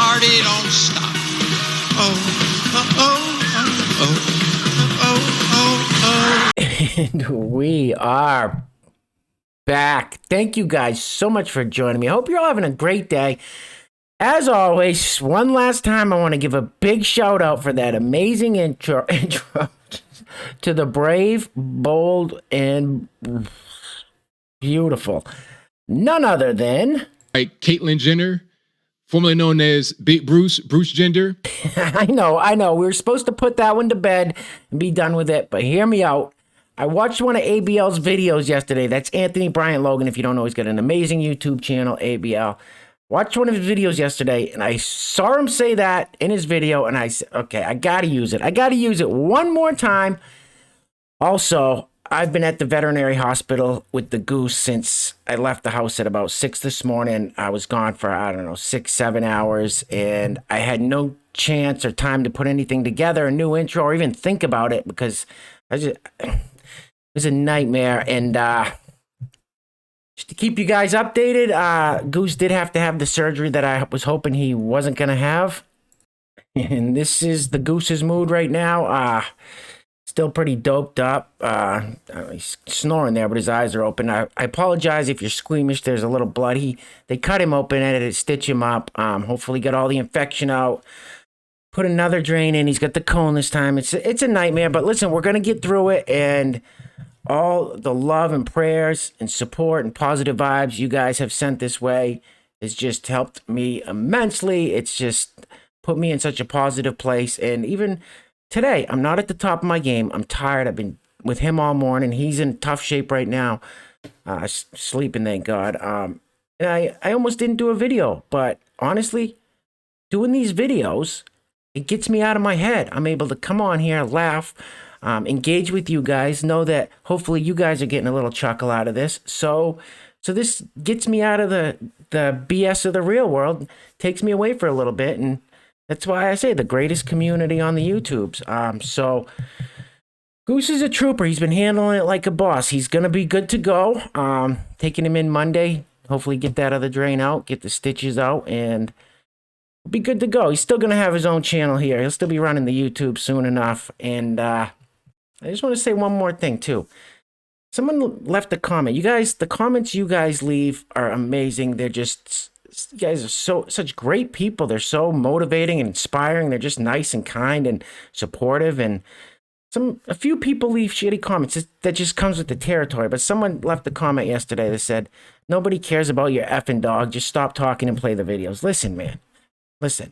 party don't stop. Oh, oh, oh, oh, oh, oh, oh, oh. And we are back. Thank you guys so much for joining me. I hope you're all having a great day. As always, one last time, I want to give a big shout out for that amazing intro to the brave, bold, and beautiful. None other than... Right, Caitlyn Jenner, formerly known as Big Bruce Jenner. I know. We were supposed to put that one to bed and be done with it, but hear me out. I watched one of ABL's videos yesterday. That's Anthony Bryant Logan. If you don't know, he's got an amazing YouTube channel, ABL. Watched one of his videos yesterday, and I saw him say that in his video, and I said, okay, I got to use it. I got to use it one more time. Also, I've been at the veterinary hospital with the goose since I left the house at about 6 this morning. I was gone for, 6-7 hours, and I had no chance or time to put anything together, a new intro, or even think about it, because it was a nightmare. And just to keep you guys updated, Goose did have to have the surgery that I was hoping he wasn't going to have. And this is the Goose's mood right now. Still pretty doped up. He's snoring there, but his eyes are open. I apologize if you're squeamish. There's a little blood. They cut him open and it stitch him up. Hopefully get all the infection out. Put another drain in. He's got the cone this time. It's a nightmare, but listen, we're going to get through it. And all the love and prayers and support and positive vibes you guys have sent this way has just helped me immensely. It's just put me in such a positive place. And even today, I'm not at the top of my game. I'm tired. I've been with him all morning. He's in tough shape right now. Sleeping, thank God. And I almost didn't do a video, but honestly, doing these videos, it gets me out of my head. I'm able to come on here, laugh, engage with you guys, know that hopefully you guys are getting a little chuckle out of this. So this gets me out of the BS of the real world, takes me away for a little bit, and that's why I say the greatest community on the YouTubes. So Goose is a trooper. He's been handling it like a boss. He's going to be good to go. Taking him in Monday, hopefully get that other drain out, get the stitches out, and be good to go. He's still going to have his own channel here. He'll still be running the YouTube soon enough. And I just want to say one more thing too. Someone left a comment. You guys, the comments you guys leave are amazing. They're just, you guys are such great people. They're so motivating and inspiring. They're just nice and kind and supportive. And a few people leave shitty comments. That just comes with the territory. But someone left a comment yesterday that said, "Nobody cares about your effing dog. Just stop talking and play the videos." Listen, man. Listen,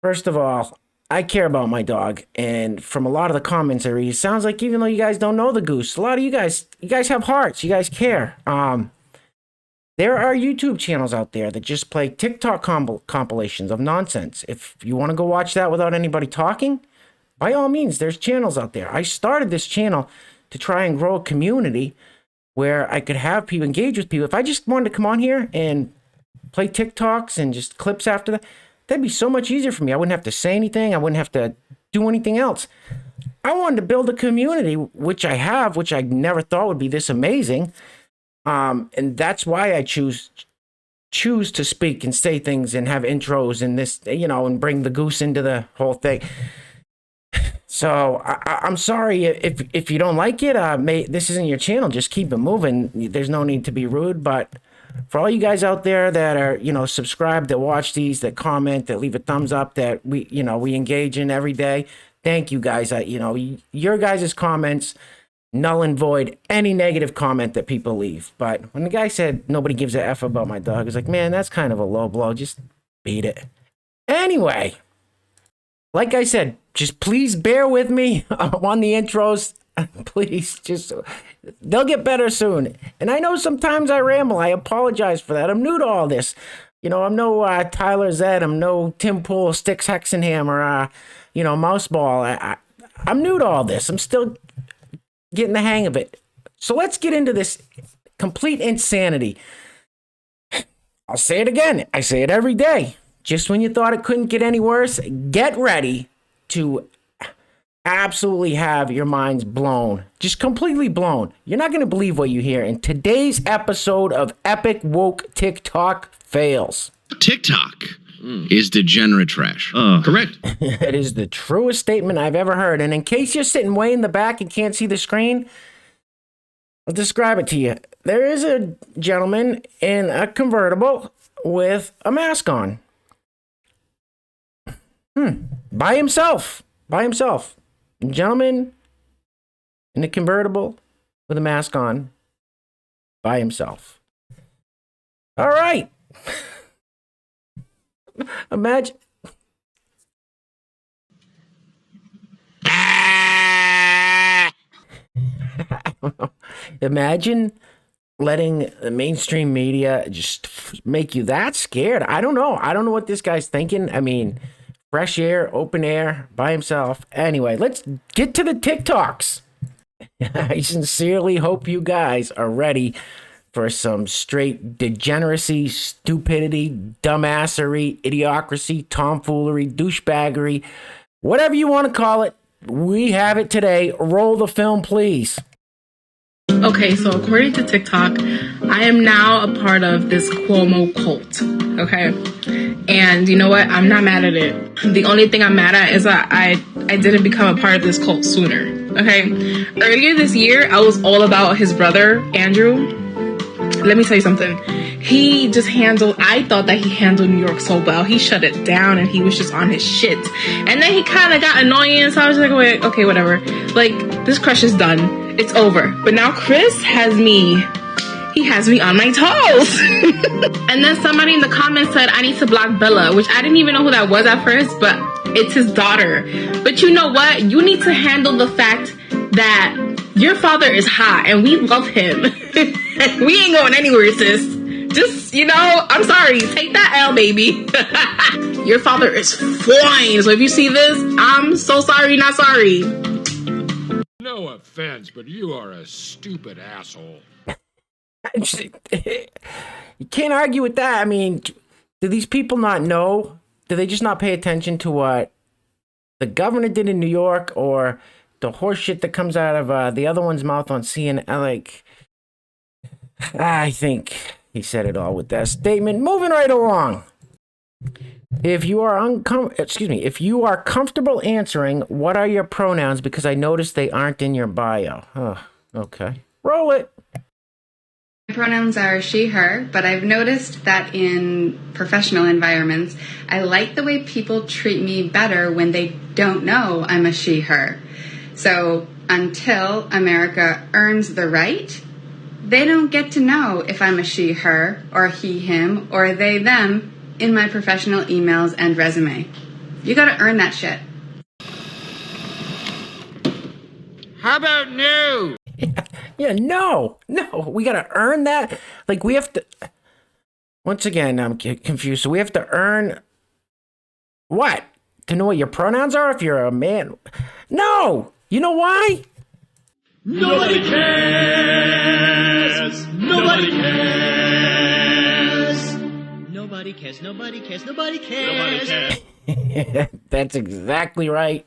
first of all, I care about my dog, and from a lot of the comments I read, it sounds like even though you guys don't know the Goose, a lot of you guys have hearts, you guys care. There are YouTube channels out there that just play TikTok compilations of nonsense. If you want to go watch that without anybody talking, by all means, there's channels out there. I started this channel to try and grow a community where I could have people engage with people. If I just wanted to come on here and play TikToks and just clips after that, that'd be so much easier for me. I wouldn't have to say anything. I wouldn't have to do anything else. I wanted to build a community, which I have, which I never thought would be this amazing. And that's why I choose to speak and say things and have intros and this, and bring the Goose into the whole thing. So I'm sorry if you don't like it. This isn't your channel. Just keep it moving. There's no need to be rude, but for all you guys out there that are, subscribed, that watch these, that comment, that leave a thumbs up, that we engage in every day. Thank you guys. Your guys' comments null and void any negative comment that people leave. But when the guy said nobody gives a F about my dog, I was like, man, that's kind of a low blow. Just beat it. Anyway, like I said, just please bear with me on the intros. Please, they'll get better soon. And I know sometimes I ramble. I apologize for that. I'm new to all this. I'm no Tyler Zed. I'm no Tim Pool, Sticks Hexenham, or, Mouseball. I'm new to all this. I'm still getting the hang of it. So let's get into this complete insanity. I'll say it again. I say it every day. Just when you thought it couldn't get any worse, get ready to absolutely have your minds blown, just completely blown. You're not going to believe what you hear in today's episode of Epic Woke TikTok Fails. TikTok. is degenerate trash. Correct. It is the truest statement I've ever heard. And in case you're sitting way in the back and can't see the screen, I'll describe it to you. There is a gentleman in a convertible with a mask on. By himself. By himself. A gentleman in a convertible with a mask on. By himself. All right. Imagine. I don't know. Imagine letting the mainstream media just make you that scared. I don't know. I don't know what this guy's thinking. I mean, fresh air, open air, by himself. Anyway, let's get to the TikToks. I sincerely hope you guys are ready for some straight degeneracy, stupidity, dumbassery, idiocracy, tomfoolery, douchebaggery, whatever you want to call it. We have it today. Roll the film, please. Okay, so according to TikTok, I am now a part of this Cuomo cult, okay? And you know what? I'm not mad at it. The only thing I'm mad at is that I didn't become a part of this cult sooner, okay? Earlier this year, I was all about his brother, Andrew. Let me tell you something. He just I thought that he handled New York so well. He shut it down and he was just on his shit. And then he kind of got annoying, so I was like, wait, okay, whatever. Like, this crush is done. It's over. But now Chris has me. He has me on my toes. And then somebody in the comments said, I need to block Bella, which I didn't even know who that was at first, but it's his daughter. But you know what? You need to handle the fact that your father is hot and we love him. We ain't going anywhere, sis. Just, I'm sorry. Take that L, baby. Your father is fine. So if you see this, I'm so sorry, not sorry. No offense, but you are a stupid asshole. You can't argue with that. I mean, do these people not know? Do they just not pay attention to what the governor did in New York or the horse shit that comes out of the other one's mouth on CNN? Like, I think he said it all with that statement. Moving right along. If you are if you are comfortable answering, what are your pronouns? Because I noticed they aren't in your bio. Oh, okay. Roll it. My pronouns are she, her, but I've noticed that in professional environments, I like the way people treat me better when they don't know I'm a she, her. So until America earns the right, they don't get to know if I'm a she, her, or he, him, or they, them in my professional emails and resume. You gotta earn that shit. How about no? Yeah, no, we gotta earn that. Like, we have to. Once again, I'm confused. So we have to earn what? To know what your pronouns are if you're a man? No, you know why? Nobody cares. Nobody cares. Nobody cares. Nobody cares. Nobody cares. Nobody cares. That's exactly right.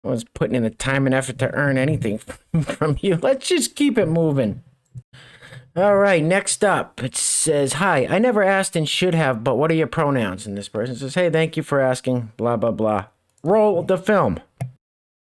I was putting in the time and effort to earn anything from you. Let's just keep it moving. All right, next up, it says, hi, I never asked and should have, but what are your pronouns? And this person says, hey, thank you for asking, blah, blah, blah. Roll the film.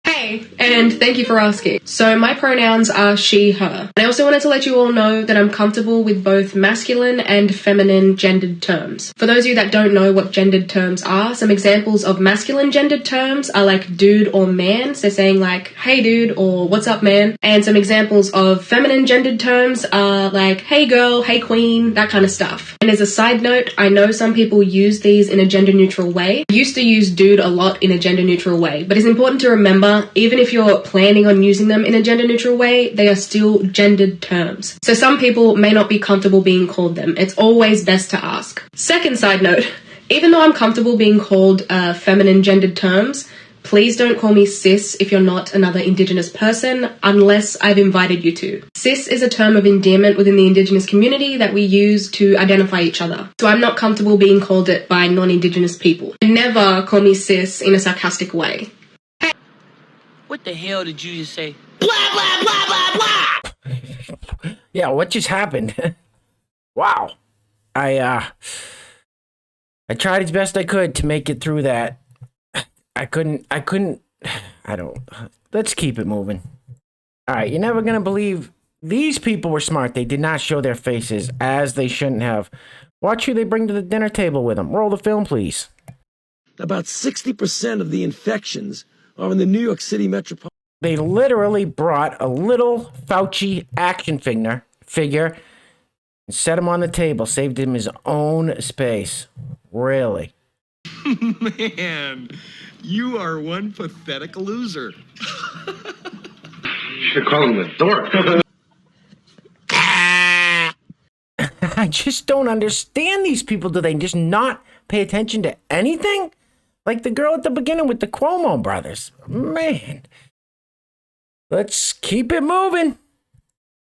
Hey, and thank you for asking. So my pronouns are she, her. And I also wanted to let you all know that I'm comfortable with both masculine and feminine gendered terms. For those of you that don't know what gendered terms are, some examples of masculine gendered terms are like dude or man. So saying like, hey dude, or what's up man. And some examples of feminine gendered terms are like, hey girl, hey queen, that kind of stuff. And as a side note, I know some people use these in a gender neutral way. I used to use dude a lot in a gender neutral way, but it's important to remember, even if you're planning on using them in a gender neutral way, they are still gendered terms. So some people may not be comfortable being called them. It's always best to ask. Second side note, even though I'm comfortable being called feminine gendered terms, please don't call me cis if you're not another Indigenous person unless I've invited you to. Cis is a term of endearment within the Indigenous community that we use to identify each other. So I'm not comfortable being called it by non-Indigenous people. Never call me cis in a sarcastic way. What the hell did you just say? Blah, blah, blah, blah, blah. Yeah, what just happened? Wow. I tried as best I could to make it through that. I couldn't, let's keep it moving. All right, you're never going to believe these people were smart. They did not show their faces, as they shouldn't have. Watch who they bring to the dinner table with them. Roll the film, please. About 60% of the infections are in the New York City metropolitan. They literally brought a little Fauci action figure and set him on the table, saved him his own space. Really? Man, you are one pathetic loser. Should call him a dork. I just don't understand these people. Do they just not pay attention to anything? Like the girl at the beginning with the Cuomo brothers. Man. Let's keep it moving.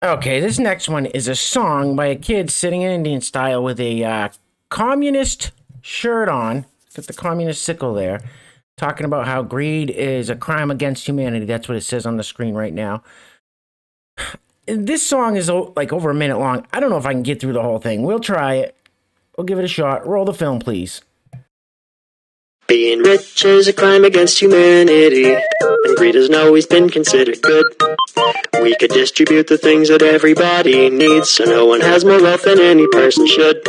Okay, this next one is a song by a kid sitting in Indian style with a communist shirt on. Got the communist sickle there. Talking about how greed is a crime against humanity. That's what it says on the screen right now. This song is like over a minute long. I don't know if I can get through the whole thing. We'll try it. We'll give it a shot. Roll the film, please. Being rich is a crime against humanity, and greed has always been considered good. We could distribute the things that everybody needs, so no one has more wealth than any person should.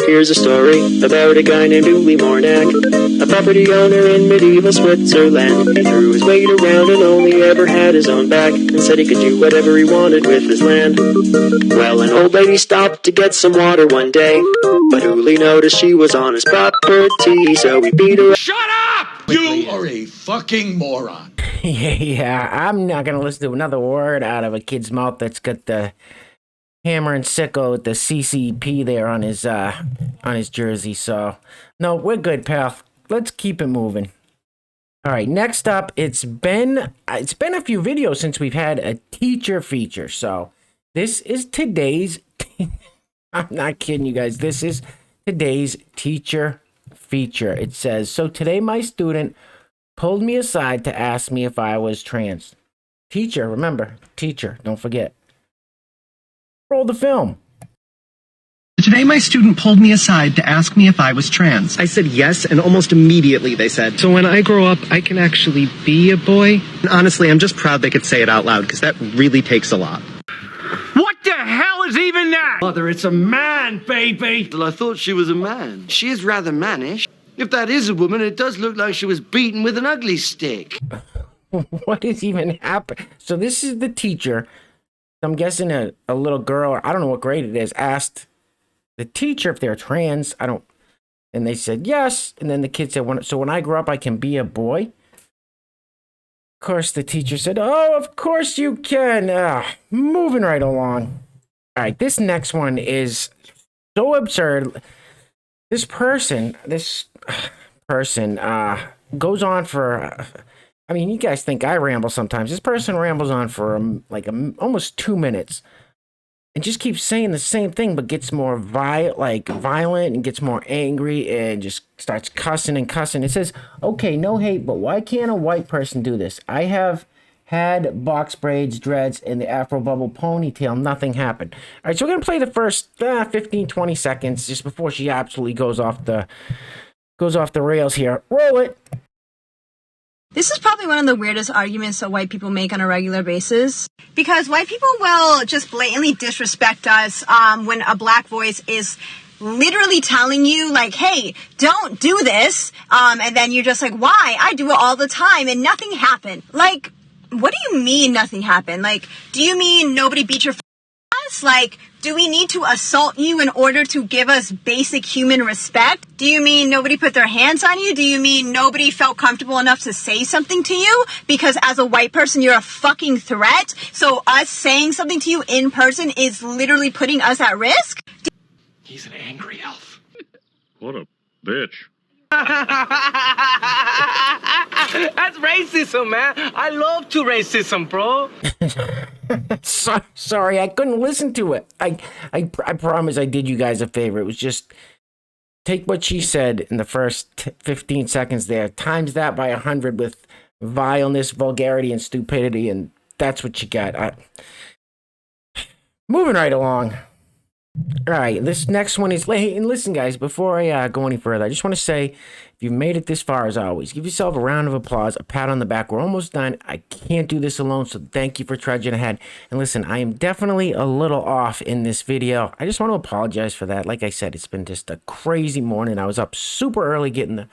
Here's a story about a guy named Uli Mornak, a property owner in medieval Switzerland. He threw his weight around and only ever had his own back, and said he could do whatever he wanted with his land. Well, an old lady stopped to get some water one day, but Uli noticed she was on his property, so he beat her. Shut up! You are a fucking moron. Yeah, I'm not going to listen to another word out of a kid's mouth that's got the hammer and sickle with the CCP there on his jersey. So, no, we're good, pal. Let's keep it moving. All right, next up, it's been a few videos since we've had a teacher feature. So, this is today's I'm not kidding you guys. This is today's teacher feature. It says, so today my student pulled me aside to ask me if I was trans. Teacher, remember, teacher, don't forget. Roll the film. Today my student pulled me aside to ask me if I was trans. I said yes, and almost immediately they said, so when I grow up, I can actually be a boy? And honestly, I'm just proud they could say it out loud, because that really takes a lot. What the hell is even that? Mother, it's a man, baby. Well, I thought she was a man. She is rather mannish. If that is a woman, it does look like she was beaten with an ugly stick. What is even happening? So this is the teacher. I'm guessing a little girl, or I don't know what grade it is, asked the teacher if they're trans. And they said yes. And then the kid said, so when I grow up, I can be a boy? Of course, the teacher said, oh, of course you can. Moving right along. All right, this next one is so absurd. This person goes on for, I mean, you guys think I ramble sometimes. This person rambles on for almost 2 minutes and just keeps saying the same thing, but gets more violent and gets more angry and just starts cussing and cussing. It says, okay, no hate, but why can't a white person do this? I have had box braids, dreads, and the Afro bubble ponytail. Nothing happened. All right, so we're going to play the first 15, 20 seconds just before she absolutely goes off the rails here. Roll it. This is probably one of the weirdest arguments that white people make on a regular basis. Because white people will just blatantly disrespect us when a black voice is literally telling you, like, hey, don't do this. And then you're just like, why? I do it all the time and nothing happened. Like, what do you mean nothing happened? Like, do you mean nobody beat your ass? Like, do we need to assault you in order to give us basic human respect? Do you mean nobody put their hands on you? Do you mean nobody felt comfortable enough to say something to you? Because as a white person, you're a fucking threat. So us saying something to you in person is literally putting us at risk? He's an angry elf. What a bitch. That's racism, man. I love to racism, bro. Sorry, I couldn't listen to it. I promise I did you guys a favor. It was just take what she said in the first 15 seconds there, times that by 100 with vileness, vulgarity, and stupidity, and that's what you got. Moving right along. All right, this next one is. Hey, and listen, guys, before I go any further, I just want to say, if you've made it this far, as always, give yourself a round of applause, a pat on the back. We're almost done. I can't do this alone, so thank you for trudging ahead. And listen, I am definitely a little off in this video. I just want to apologize for that. Like I said, it's been just a crazy morning. I was up super early getting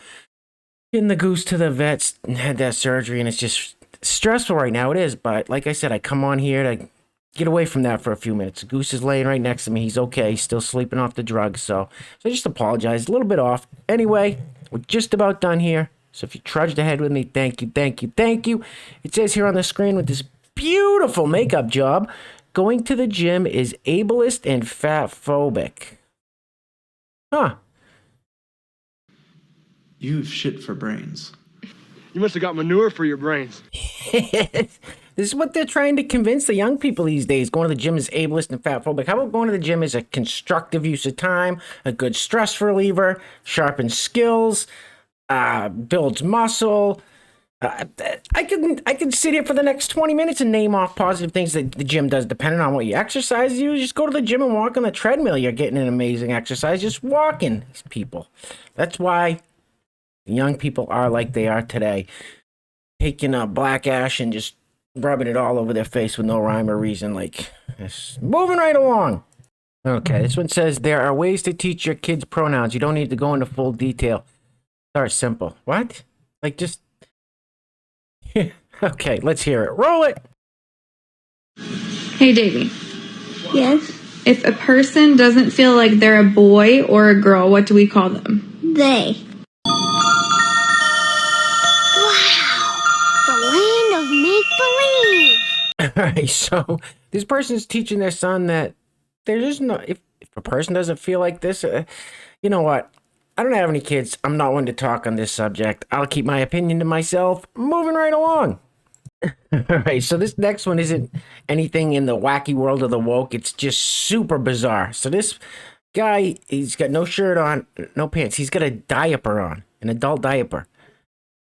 the goose to the vets and had that surgery, and it's just stressful right now. It is, but like I said, I come on here to get away from that for a few minutes. Goose is laying right next to me. He's okay. He's still sleeping off the drugs. So I just apologize. A little bit off. Anyway, we're just about done here. So if you trudged ahead with me, thank you, thank you, thank you. It says here on the screen with this beautiful makeup job, going to the gym is ableist and fat-phobic. Huh. You've shit for brains. You must have got manure for your brains. This is what they're trying to convince the young people these days. Going to the gym is ableist and fat-phobic. How about going to the gym is a constructive use of time, a good stress reliever, sharpens skills, builds muscle. I can sit here for the next 20 minutes and name off positive things that the gym does, depending on what you exercise. You just go to the gym and walk on the treadmill. You're getting an amazing exercise just walking, these people. That's why young people are like they are today. Taking black ash and just rubbing it all over their face with no rhyme or reason, like, just moving right along. Okay, this one says, there are ways to teach your kids pronouns. You don't need to go into full detail. Start simple. What? Like, just... Okay, let's hear it. Roll it! Hey, Davey. Yes? If a person doesn't feel like they're a boy or a girl, what do we call them? They. Of make-believe. All right, so this person's teaching their son that there's just no... If a person doesn't feel like this, you know what? I don't have any kids. I'm not one to talk on this subject. I'll keep my opinion to myself. Moving right along. All right, so this next one isn't anything in the wacky world of the woke. It's just super bizarre. So this guy, he's got no shirt on, no pants. He's got a diaper on, an adult diaper.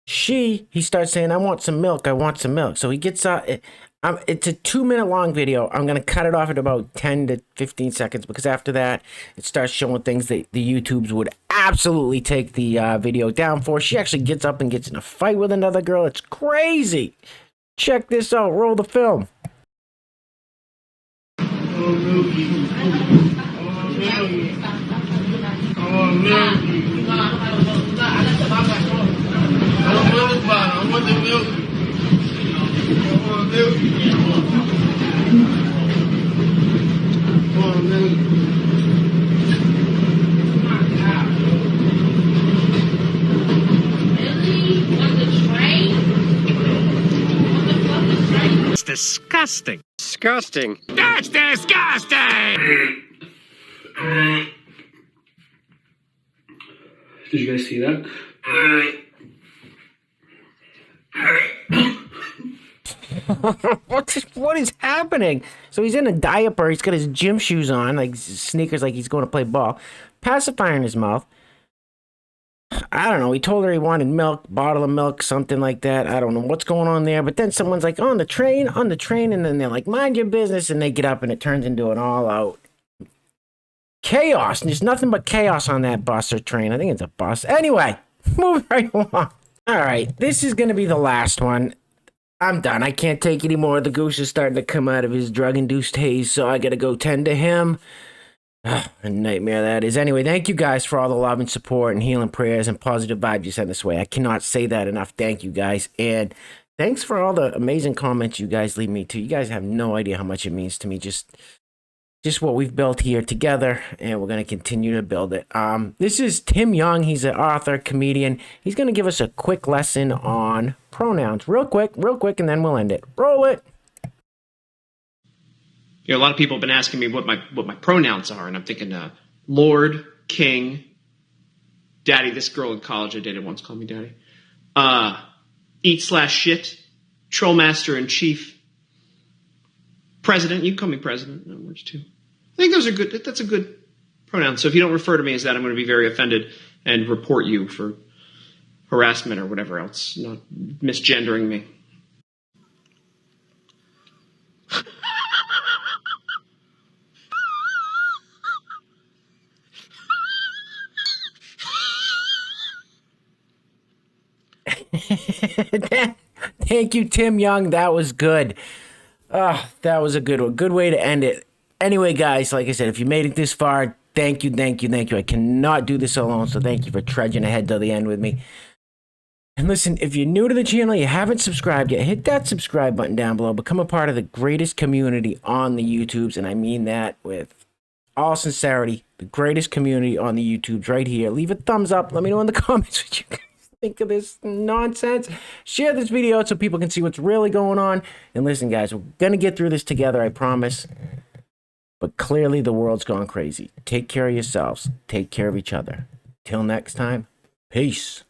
He starts saying, I want some milk. I want some milk. So he gets out. It's a 2-minute long video. I'm going to cut it off at about 10 to 15 seconds because after that, it starts showing things that the YouTubes would absolutely take the video down for. She actually gets up and gets in a fight with another girl. It's crazy. Check this out. Roll the film. I want the milk. I want milk. I want milk. It's disgusting. Disgusting. That's disgusting! Did you guys see that? What is happening? So he's in a diaper. He's got his gym shoes on, like sneakers, like he's going to play ball. Pacifier in his mouth. I don't know. He told her he wanted milk, bottle of milk, something like that. I don't know what's going on there. But then someone's like, on the train. And then they're like, mind your business. And they get up and it turns into an all-out chaos. And there's nothing but chaos on that bus or train. I think it's a bus. Anyway, moving right along. All right, this is going to be the last one. I'm done. I can't take any more. The goose is starting to come out of his drug-induced haze, so I got to go tend to him. A nightmare that is. Anyway, thank you guys for all the love and support and healing prayers and positive vibes you sent this way. I cannot say that enough. Thank you guys. And thanks for all the amazing comments you guys leave me too. You guys have no idea how much it means to me. Just what we've built here together, and we're going to continue to build it. This is Tim Young. He's an author, comedian. He's going to give us a quick lesson on pronouns. Real quick, and then we'll end it. Roll it. You know, a lot of people have been asking me what my pronouns are, and I'm thinking Lord, King, Daddy. This girl in college I dated once called me Daddy. Eat/shit, Trollmaster in Chief, President. You can call me President. That works too. I think those are good. That's a good pronoun. So if you don't refer to me as that, I'm going to be very offended and report you for harassment or whatever else, not misgendering me. Thank you, Tim Young. That was good. That was a good one. Good way to end it. Anyway, guys, like I said, if you made it this far, thank you, thank you, thank you. I cannot do this alone, so thank you for trudging ahead to the end with me. And listen, if you're new to the channel, you haven't subscribed yet, hit that subscribe button down below. Become a part of the greatest community on the YouTubes, and I mean that with all sincerity. The greatest community on the YouTubes right here. Leave a thumbs up. Let me know in the comments what you guys think of this nonsense. Share this video so people can see what's really going on. And listen, guys, we're going to get through this together, I promise. But clearly the world's gone crazy. Take care of yourselves. Take care of each other. Till next time, peace.